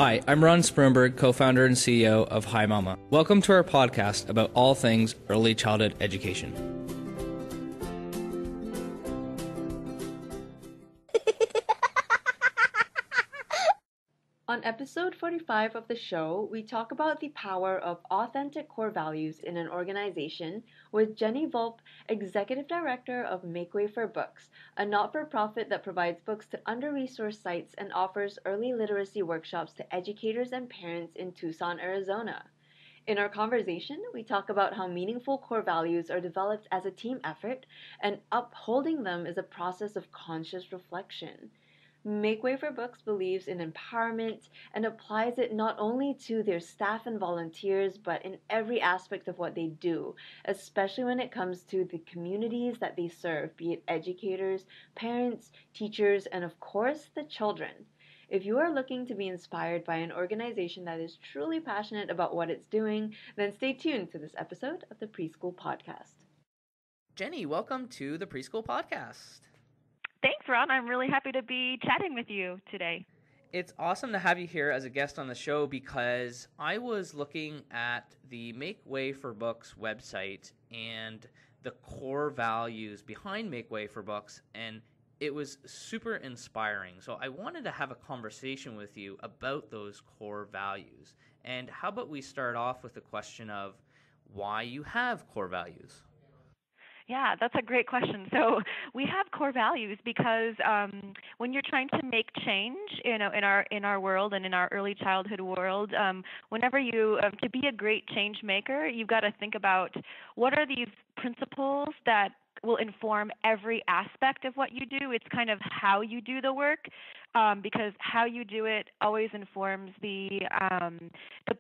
Hi, I'm Ron Spurnberg, co-founder and CEO of Hi Mama. Welcome to our podcast about all things early childhood education. On episode 45 of the show, we talk about the power of authentic core values in an organization with Jenny Volpe, Executive Director of Make Way for Books, a not-for-profit that provides books to under-resourced sites and offers early literacy workshops to educators and parents in Tucson, Arizona. In our conversation, we talk about how meaningful core values are developed as a team effort, and upholding them is a process of conscious reflection. Make Way for Books believes in empowerment and applies it not only to their staff and volunteers, but in every aspect of what they do, especially when it comes to the communities that they serve, be it educators, parents, teachers, and of course, the children. If you are looking to be inspired by an organization that is truly passionate about what it's doing, then stay tuned to this episode of the Preschool Podcast. Jenny, welcome to the Preschool Podcast. Thanks, Ron. I'm really happy to be chatting with you today. It's awesome to have you here as a guest on the show because I was looking at the Make Way for Books website and the core values behind Make Way for Books, and it was super inspiring. So I wanted to have a conversation with you about those core values. And how about we start off with the question of why you have core values? Yeah, that's a great question. So we have core values because when you're trying to make change, in our world and in our early childhood world, whenever you to be a great change maker, you've got to think about what are these principles that will inform every aspect of what you do. It's kind of how you do the work, because how you do it always informs the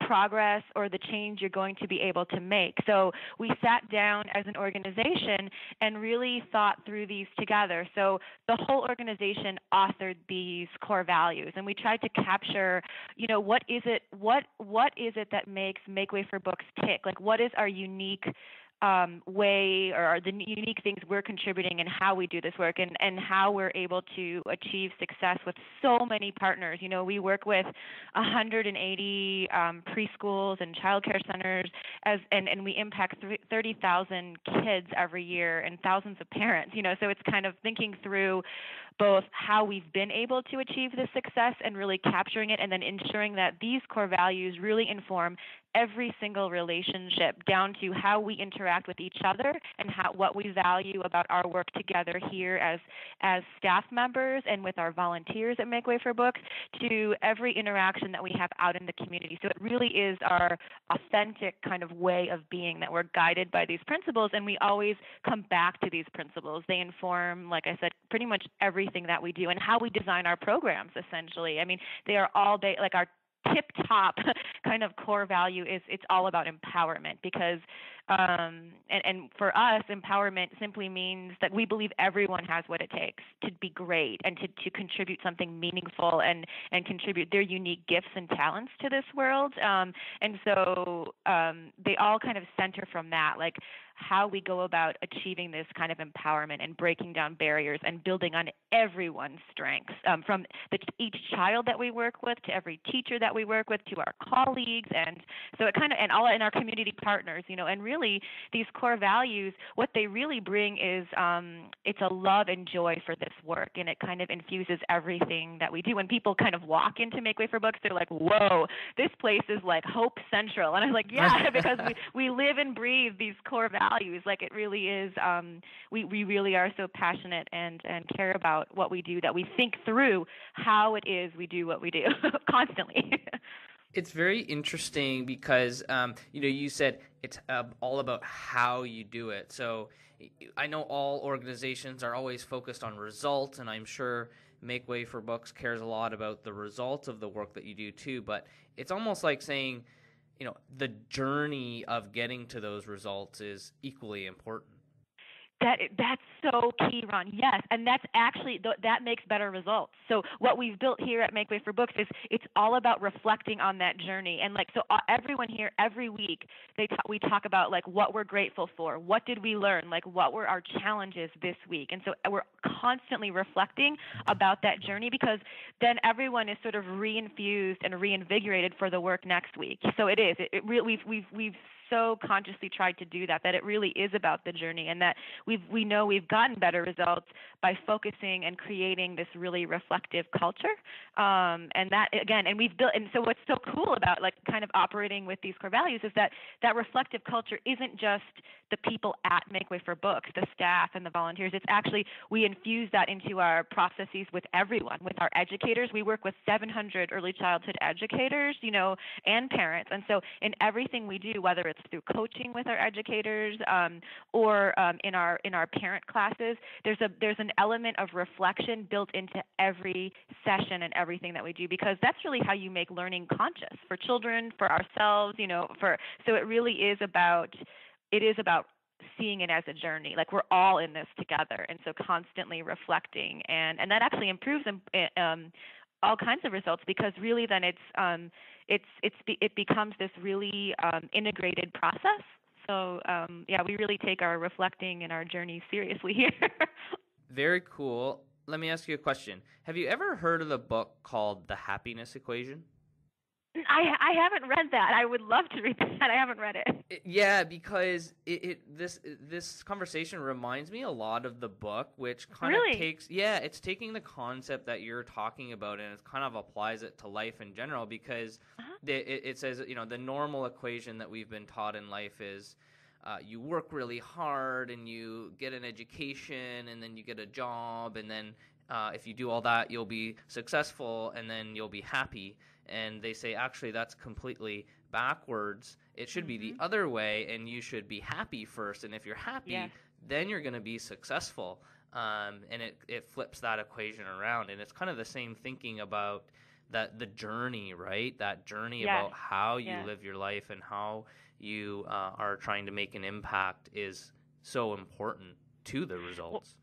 progress or the change you're going to be able to make. So we sat down as an organization and really thought through these together. So the whole organization authored these core values, and we tried to capture, what is it that makes Make Way for Books tick? Like, what is our unique way or the unique things we're contributing and how we do this work and how we're able to achieve success with so many partners. We work with 180 preschools and childcare centers and we impact 30,000 kids every year and thousands of parents, so it's kind of thinking through both how we've been able to achieve this success and really capturing it, and then ensuring that these core values really inform every single relationship down to how we interact with each other and what we value about our work together here as staff members and with our volunteers at Make Way for Books, to every interaction that we have out in the community. So it really is our authentic kind of way of being, that we're guided by these principles, and we always come back to these principles. They inform, like I said, pretty much everything that we do and how we design our programs, essentially. I mean, they are all like our tip-top kind of core value is it's all about empowerment, because and for us, empowerment simply means that we believe everyone has what it takes to be great and to contribute something meaningful and contribute their unique gifts and talents to this world. And so they all kind of center from that, like how we go about achieving this kind of empowerment and breaking down barriers and building on everyone's strengths, from each child that we work with to every teacher that we work with to our colleagues, and so it kind of and all in our community partners, and really these core values, what they really bring is it's a love and joy for this work, and it kind of infuses everything that we do. When people kind of walk into Make Way for Books, they're like, "Whoa, this place is like Hope Central," and I'm like, "Yeah," because we live and breathe these core values. Like, it really is. We really are so passionate and care about what we do that we think through how it is we do what we do constantly. It's very interesting because, you said it's all about how you do it. So I know all organizations are always focused on results, and I'm sure Make Way for Books cares a lot about the results of the work that you do too. But it's almost like saying, the journey of getting to those results is equally important. That's so key, Ron. Yes, and that's actually that makes better results. So what we've built here at Make Way for Books is it's all about reflecting on that journey. And like so, everyone here every week we talk about like what we're grateful for, what did we learn, like what were our challenges this week, and so we're constantly reflecting about that journey because then everyone is sort of reinfused and reinvigorated for the work next week. So it is. It really we've so consciously tried to do that it really is about the journey, and that we know we've gotten better results by focusing and creating this really reflective culture. And that again, and we've built, and so what's so cool about like kind of operating with these core values is that reflective culture isn't just the people at Make Way for Books, the staff and the volunteers. It's actually, we infuse that into our processes with everyone, with our educators. We work with 700 early childhood educators, and parents. And so in everything we do, whether it's through coaching with our educators or in our parent classes, there's an element of reflection built into every session and everything that we do, because that's really how you make learning conscious for children, for ourselves, so it really is about seeing it as a journey. Like we're all in this together, and so constantly reflecting, and that actually improves all kinds of results, because really then it becomes this really integrated process. So yeah, we really take our reflecting and our journey seriously here. Very cool. Let me ask you a question. Have you ever heard of the book called The Happiness Equation? I haven't read that. I would love to read that. I haven't read it. Yeah, because this conversation reminds me a lot of the book, which kind of it's taking the concept that you're talking about and it kind of applies it to life in general, because it says, the normal equation that we've been taught in life is you work really hard and you get an education and then you get a job, and then if you do all that, you'll be successful and then you'll be happy. And they say, actually, that's completely backwards. It should be the other way, and you should be happy first. And if you're happy, then you're going to be successful. And it flips that equation around. And it's kind of the same thinking about the journey, right? That journey about how you live your life and how you are trying to make an impact is so important to the results.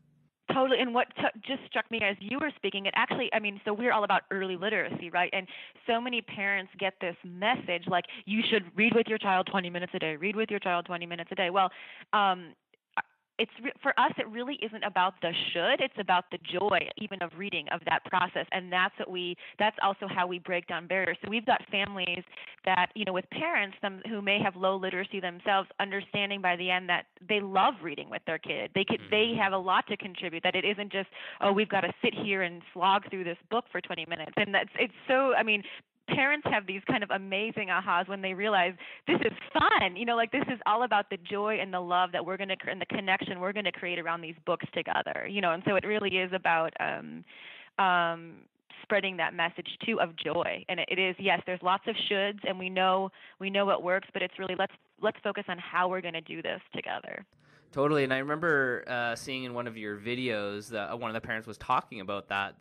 Totally. And what just struck me as you were speaking, it actually, so we're all about early literacy, right? And so many parents get this message like, you should read with your child 20 minutes a day, read with your child 20 minutes a day. Well, for us, it really isn't about the should. It's about the joy, even of reading, of that process, and that's also how we break down barriers. So we've got families that, with parents who may have low literacy themselves, understanding by the end that they love reading with their kid. They have a lot to contribute. That it isn't just, we've got to sit here and slog through this book for 20 minutes, and it's so. Parents have these kind of amazing ahas when they realize this is fun, this is all about the joy and the love that we're going to, and the connection we're going to create around these books together, and so it really is about spreading that message too of joy. And it is, yes, there's lots of shoulds, and we know what works, but it's really let's focus on how we're going to do this together. Totally, and I remember seeing in one of your videos that one of the parents was talking about that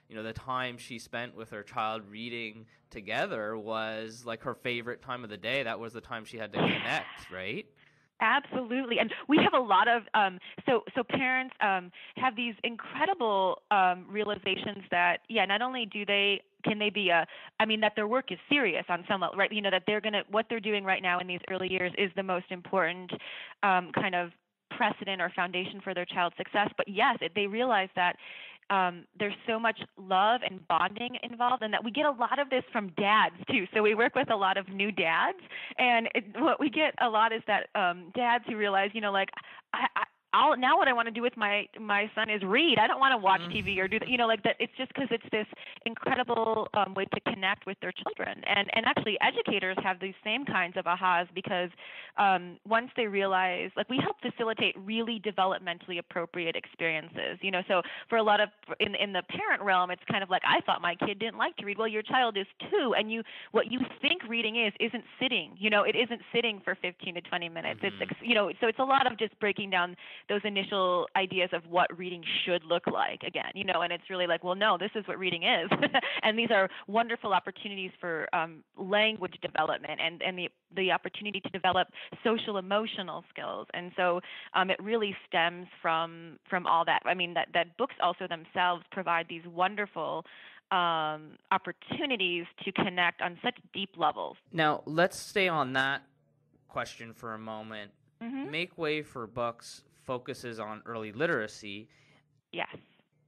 the time she spent with her child reading together was like her favorite time of the day. That was the time she had to connect, right? Absolutely, and we have a lot of so parents have these incredible realizations that not only can they be that their work is serious on some level, right? That what they're doing right now in these early years is the most important kind of precedent or foundation for their child's success. But yes, they realize that there's so much love and bonding involved, and that we get a lot of this from dads too. So we work with a lot of new dads, and what we get a lot is that dads who realize, now what I want to do with my son is read. I don't want to watch TV or do that, that. It's just because it's this incredible way to connect with their children. And actually educators have these same kinds of ahas, because once they realize, like, we help facilitate really developmentally appropriate experiences, so for a lot of, in the parent realm, it's kind of like, I thought my kid didn't like to read. Well, your child is too, and what you think reading isn't sitting, it isn't sitting for 15 to 20 minutes. It's, so it's a lot of just breaking down those initial ideas of what reading should look like again, and it's really like, well, no, this is what reading is. And these are wonderful opportunities for language development and the opportunity to develop social emotional skills. And so it really stems from all that. I mean, that books also themselves provide these wonderful opportunities to connect on such deep levels. Now, let's stay on that question for a moment. Mm-hmm. Make Way for Books focuses on early literacy. Yes.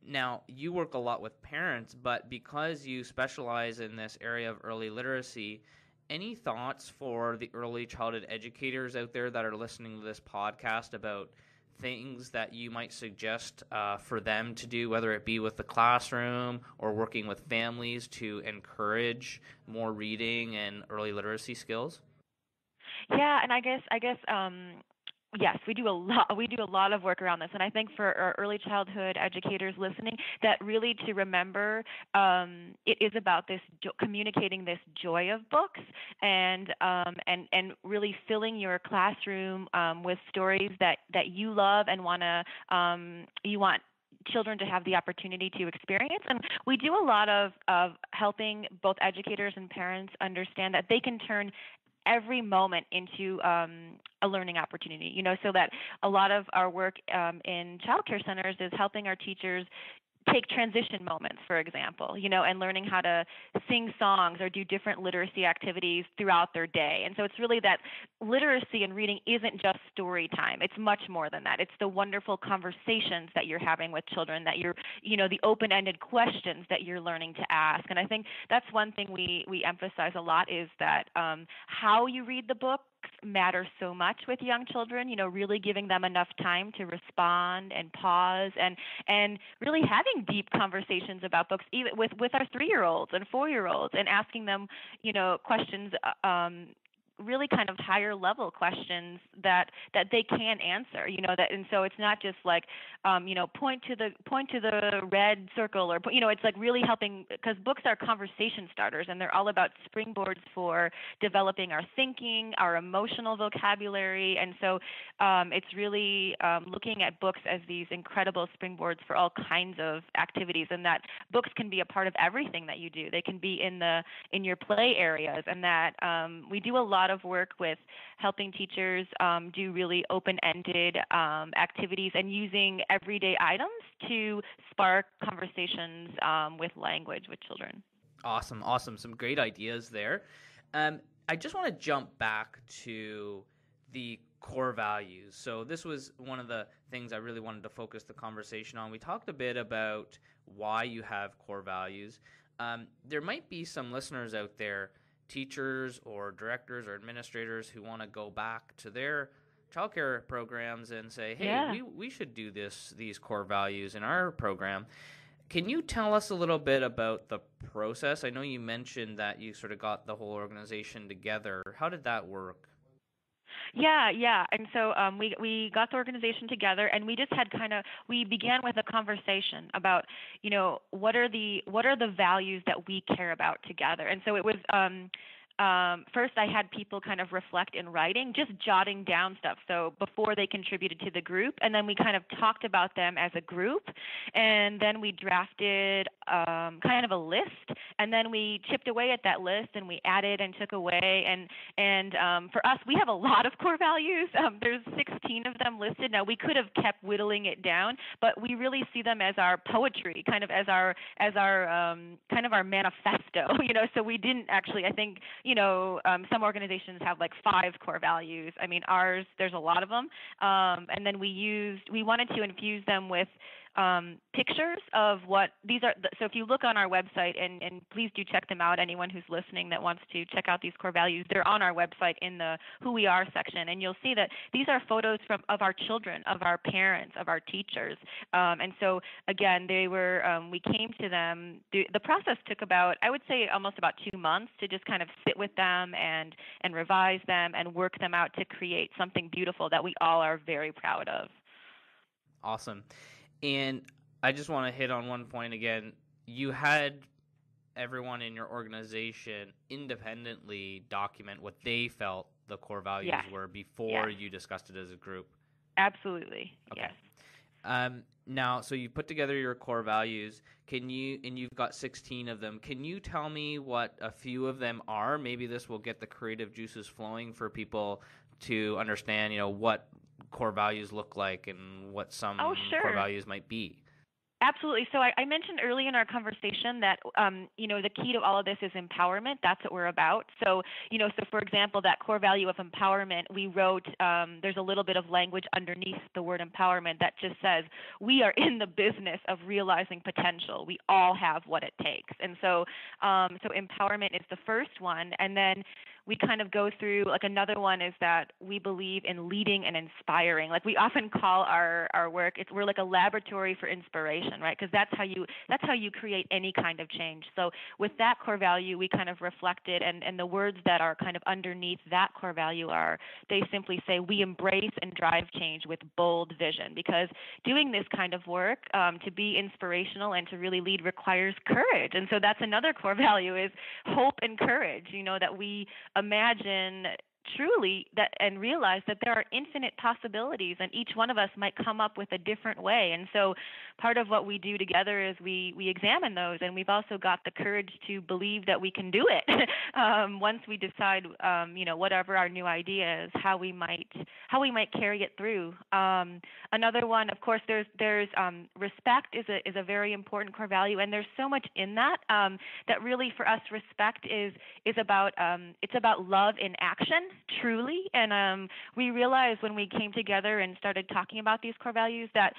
Now, you work a lot with parents, but because you specialize in this area of early literacy, any thoughts for the early childhood educators out there that are listening to this podcast about things that you might suggest for them to do, whether it be with the classroom or working with families to encourage more reading and early literacy skills? Yeah, and I guess yes, we do a lot. We do a lot of work around this, and I think for our early childhood educators listening, that really to remember, it is about this communicating this joy of books, and really filling your classroom with stories that you love and you want children to have the opportunity to experience. And we do a lot of helping both educators and parents understand that they can turn every moment into a learning opportunity, so that a lot of our work in childcare centers is helping our teachers take transition moments, for example, and learning how to sing songs or do different literacy activities throughout their day. And so it's really that literacy and reading isn't just story time. It's much more than that. It's the wonderful conversations that you're having with children, that you're, the open-ended questions that you're learning to ask. And I think that's one thing we emphasize a lot, is that how you read the book matter so much with young children, really giving them enough time to respond and pause and really having deep conversations about books, even with our 3-year-olds and 4-year-olds, and asking them, questions, really kind of higher level questions that they can answer, and so it's not just like, point to the red circle, or, it's like really helping, because books are conversation starters, and they're all about springboards for developing our thinking, our emotional vocabulary. And so it's really looking at books as these incredible springboards for all kinds of activities, and that books can be a part of everything that you do. They can be in your play areas, and that we do a lot of work with helping teachers do really open-ended activities and using everyday items to spark conversations with language with children. Awesome. Some great ideas there. I just want to jump back to the core values. So this was one of the things I really wanted to focus the conversation on. We talked a bit about why you have core values. There might be some listeners out there, teachers or directors or administrators, who want to go back to their childcare programs and say, hey, Yeah. we should do these core values in our program. Can you tell us a little bit about the process? I know you mentioned that you sort of got the whole organization together. How did that work? Yeah. And so we got the organization together, and we just had we began with a conversation about, what are the values that we care about together. And so it was first I had people kind of reflect in writing, just jotting down stuff, so before they contributed to the group, and then we kind of talked about them as a group, and then we drafted kind of a list, and then we chipped away at that list, and we added and took away, and for us, we have a lot of core values. There's 16 of them listed. Now, we could have kept whittling it down, but we really see them as our poetry, kind of as our kind of our manifesto, so we didn't actually, I think, some organizations have like 5 core values. I mean, ours, there's a lot of them. And then we wanted to infuse them with pictures of what these are. So if you look on our website, and please do check them out, anyone who's listening that wants to check out these core values, they're on our website in the Who We Are section, and you'll see that these are photos of our children, of our parents, of our teachers. And so again, we came to them. The process took about, I would say, almost about 2 months to just kind of sit with them and revise them and work them out to create something beautiful that we all are very proud of. Awesome. And I just want to hit on one point again. You had everyone in your organization independently document what they felt the core values were before you discussed it as a group. Absolutely. Okay. Yes. Now, so you put together your core values. And you've got 16 of them. Can you tell me what a few of them are? Maybe this will get the creative juices flowing for people to understand, what core values look like and what some core values might be. Absolutely. So I mentioned early in our conversation that, the key to all of this is empowerment. That's what we're about. So, so for example, that core value of empowerment, we wrote, there's a little bit of language underneath the word empowerment that just says, we are in the business of realizing potential. We all have what it takes. And so, so empowerment is the first one. And then we kind of go through, like, another one is that we believe in leading and inspiring. Like, we often call our work, we're like a laboratory for inspiration, right? Because that's how you create any kind of change. So with that core value, we kind of reflected, and the words that are kind of underneath that core value they simply say, we embrace and drive change with bold vision. Because doing this kind of work, to be inspirational and to really lead, requires courage. And so that's another core value, is hope and courage, that we imagine truly that and realize that there are infinite possibilities, and each one of us might come up with a different way. And so part of what we do together is we examine those, and we've also got the courage to believe that we can do it. Once we decide, whatever our new idea is, how we might carry it through. Another one, of course, there's respect is a very important core value, and there's so much in that that really for us respect is about it's about love in action, truly. And we realized when we came together and started talking about these core values that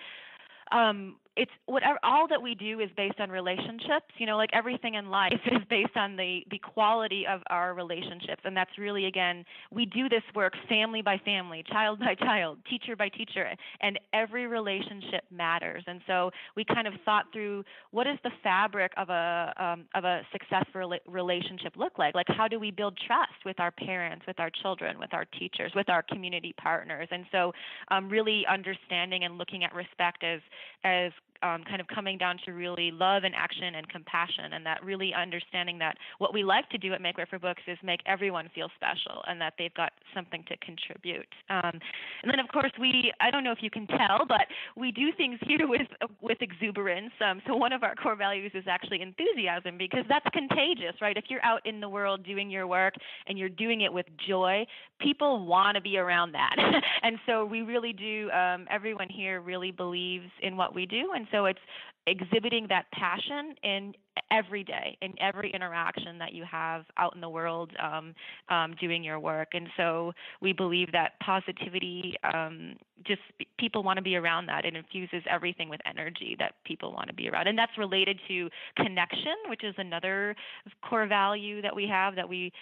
it's whatever, all that we do is based on relationships, like everything in life is based on the quality of our relationships. And that's really, again, we do this work family by family, child by child, teacher by teacher, and every relationship matters. And so we kind of thought through, what is the fabric of a successful relationship look like? Like, how do we build trust with our parents, with our children, with our teachers, with our community partners? And so really understanding and looking at respect as kind of coming down to really love and action and compassion, and that really understanding that what we like to do at Make Way for Books is make everyone feel special and that they've got something to contribute. And then, of course, I don't know if you can tell, but we do things here with exuberance. So one of our core values is actually enthusiasm, because that's contagious, right? If you're out in the world doing your work and you're doing it with joy, people want to be around that. And so we really do, everyone here really believes in what we do. And so it's exhibiting that passion in every day, in every interaction that you have out in the world, doing your work. And so we believe that positivity, just people want to be around that. It infuses everything with energy that people want to be around. And that's related to connection, which is another core value that we have, that we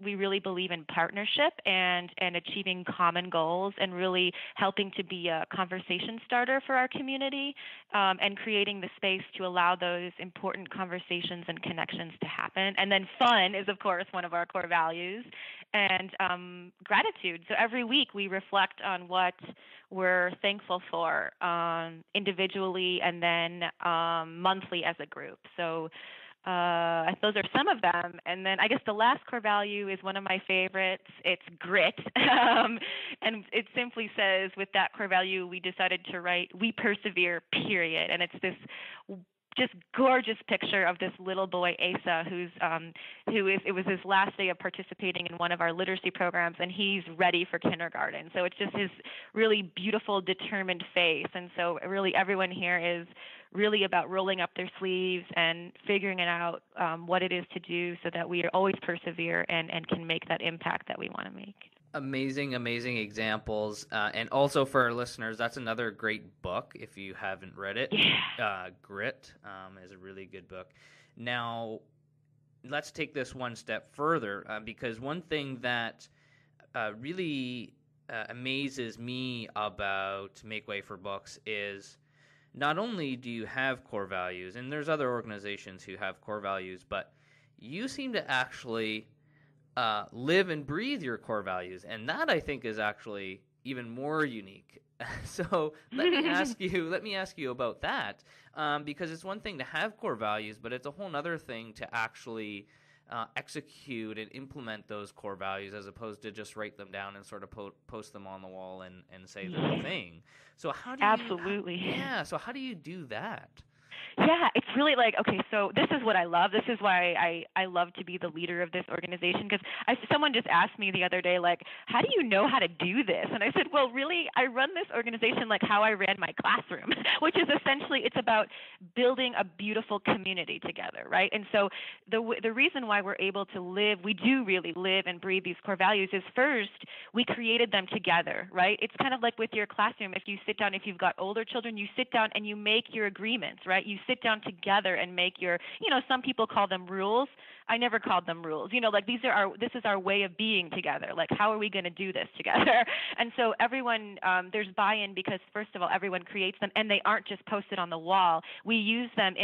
really believe in partnership and achieving common goals, and really helping to be a conversation starter for our community, and creating the space to allow those important conversations and connections to happen. And then fun is, of course, one of our core values, and gratitude. So every week we reflect on what we're thankful for, individually and then monthly as a group. So those are some of them. And then I guess the last core value is one of my favorites. It's grit. And it simply says, with that core value, we decided to write, we persevere, period. And it's this just gorgeous picture of this little boy, Asa, it was his last day of participating in one of our literacy programs, and he's ready for kindergarten. So it's just his really beautiful, determined face. And so really everyone here is really about rolling up their sleeves and figuring it out, what it is to do, so that we always persevere and can make that impact that we want to make. Amazing examples. And also for our listeners, that's another great book if you haven't read it. Yeah. Grit is a really good book. Now, let's take this one step further, because one thing that really amazes me about Make Way for Books is not only do you have core values, and there's other organizations who have core values, but you seem to actually live and breathe your core values, and that I think is actually even more unique. So let me ask you about that, because it's one thing to have core values, but it's a whole other thing to actually execute and implement those core values as opposed to just write them down and sort of post them on the wall and say they're a thing. So how do you? Absolutely. So how do you do that? Yeah, it's really like, okay, so this is what I love. This is why I love to be the leader of this organization, because someone just asked me the other day, like, how do you know how to do this? And I said, well, really, I run this organization like how I ran my classroom, which is essentially, it's about building a beautiful community together, right? And so the reason why we're able to we do really live and breathe these core values is, first, we created them together, right? It's kind of like with your classroom. If you sit down, if you've got older children, you sit down and you make your agreements, right? You sit down together and make your, some people call them rules. I never called them rules. Like this is our way of being together. Like, how are we going to do this together? And so everyone, there's buy-in because, first of all, everyone creates them, and they aren't just posted on the wall. We use them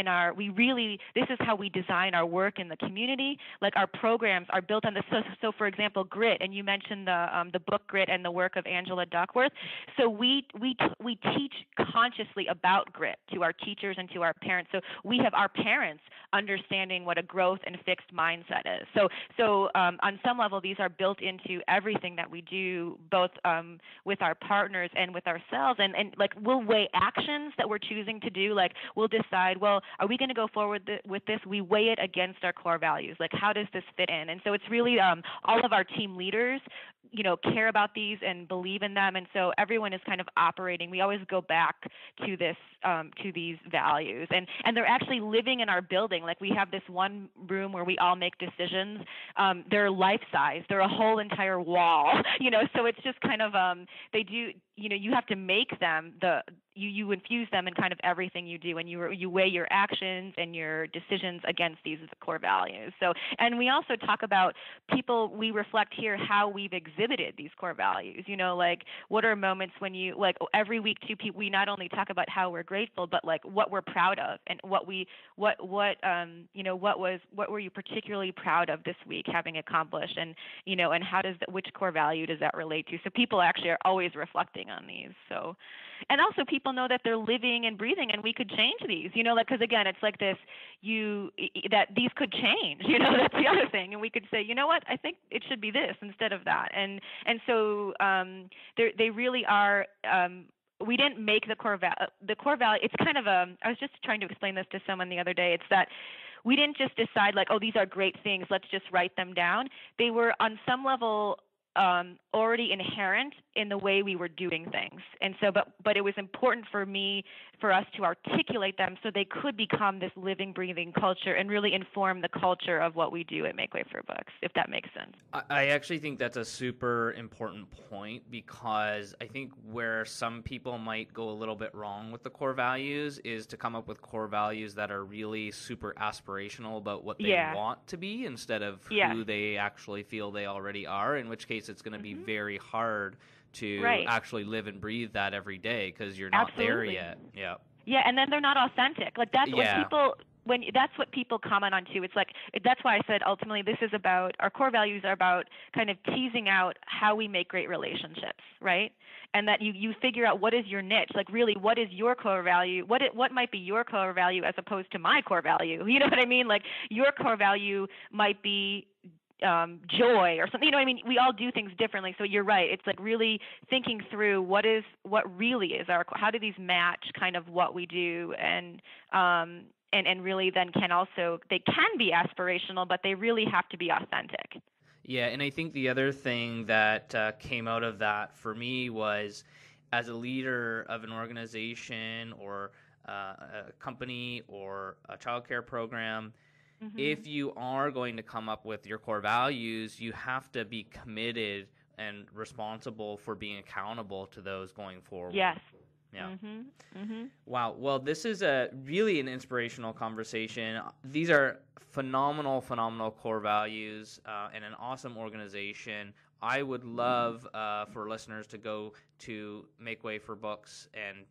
this is how we design our work in the community. Like, our programs are built on this. So for example, Grit, and you mentioned the book Grit and the work of Angela Duckworth. So we teach consciously about Grit to our teachers and to our parents. So we have our parents understanding what a growth and fixed mindset is. So on some level, these are built into everything that we do, both with our partners and with ourselves. And like, we'll weigh actions that we're choosing to do. Like, we'll decide, well, are we going to go forward with this? We weigh it against our core values. Like, how does this fit in? And so it's really all of our team leaders, care about these and believe in them. And so everyone is kind of operating. We always go back to this, to these values. And they're actually living in our building. Like, we have this one room where we all make decisions. They're life-size. They're a whole entire wall, so it's just kind of, they do, you have to make them you infuse them in kind of everything you do, and you weigh your actions and your decisions against these core values. So, and we also talk about we reflect here how we've exhibited these core values. Like, what are moments when like, every week too, we not only talk about how we're grateful, but like what we're proud of, and what were you particularly proud of this week having accomplished, and and how which core value does that relate to? So people actually are always reflecting on these. So, and also people know that they're living and breathing, and we could change these, like, because again, it's like this, that these could change, that's the other thing. And we could say, you know what, I think it should be this instead of that. And so they really are, we didn't make the core value. It's kind of I was just trying to explain this to someone the other day. It's that we didn't just decide like, oh, these are great things, let's just write them down. They were on some level already inherent in the way we were doing things. And so, but it was important for us to articulate them so they could become this living, breathing culture and really inform the culture of what we do at Make Way for Books, if that makes sense. I actually think that's a super important point, because I think where some people might go a little bit wrong with the core values is to come up with core values that are really super aspirational about what they want to be instead of who they actually feel they already are, in which case it's going to be very hard to actually live and breathe that every day because you're not there yet. Yeah. Yeah, and then they're not authentic. Like, that's that's what people comment on too. It's like, that's why I said ultimately this is about, our core values are about kind of teasing out how we make great relationships, right? And that you figure out what is your niche, like really what is your core value, what might be your core value as opposed to my core value. You know what I mean? Like, your core value might be joy or something, I mean, we all do things differently. So you're right. It's like really thinking through what really is how do these match kind of what we do, and really then they can be aspirational, but they really have to be authentic. Yeah. And I think the other thing that came out of that for me was, as a leader of an organization or a company or a childcare program, if you are going to come up with your core values, you have to be committed and responsible for being accountable to those going forward. Yes. Yeah. Wow. Well, this is really an inspirational conversation. These are phenomenal core values and an awesome organization. I would love for listeners to go to Make Way for Books and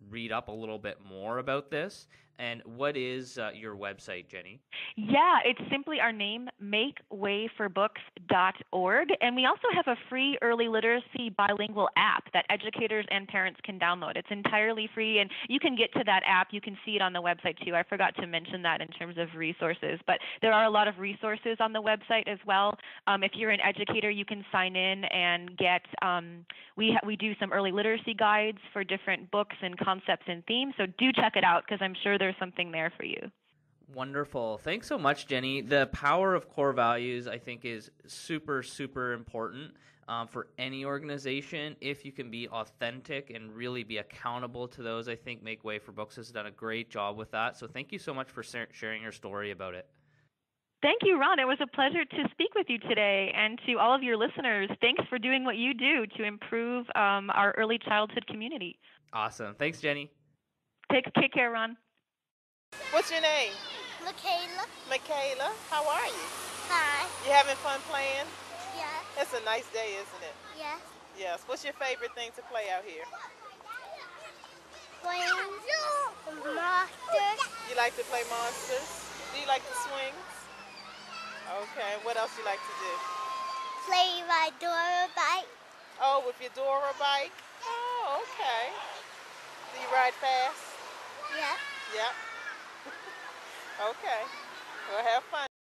read up a little bit more about this. And what is your website, Jenny? Yeah, it's simply our name, makewayforbooks.org. And we also have a free early literacy bilingual app that educators and parents can download. It's entirely free, and you can get to that app. You can see it on the website too. I forgot to mention that in terms of resources, but there are a lot of resources on the website as well. If you're an educator, you can sign in and get, we do some early literacy guides for different books and concepts and themes. So do check it out because I'm sure there's something there for you. Wonderful. Thanks so much, Jenny. The power of core values, I think, is super, super important for any organization. If you can be authentic and really be accountable to those, I think Make Way for Books has done a great job with that. So thank you so much for sharing your story about it. Thank you, Ron. It was a pleasure to speak with you today. And to all of your listeners, thanks for doing what you do to improve our early childhood community. Awesome. Thanks, Jenny. Take care, Ron. What's your name? Michaela. Michaela. How are you? Hi. You having fun playing? Yes. It's a nice day, isn't it? Yes. Yes. What's your favorite thing to play out here? Playing monsters. You like to play monsters? Do you like the swings? Okay. What else you like to do? Play my Dora bike. Oh, with your Dora bike? Oh, okay. Do you ride fast? Yes. Yep. Okay. Well, have fun.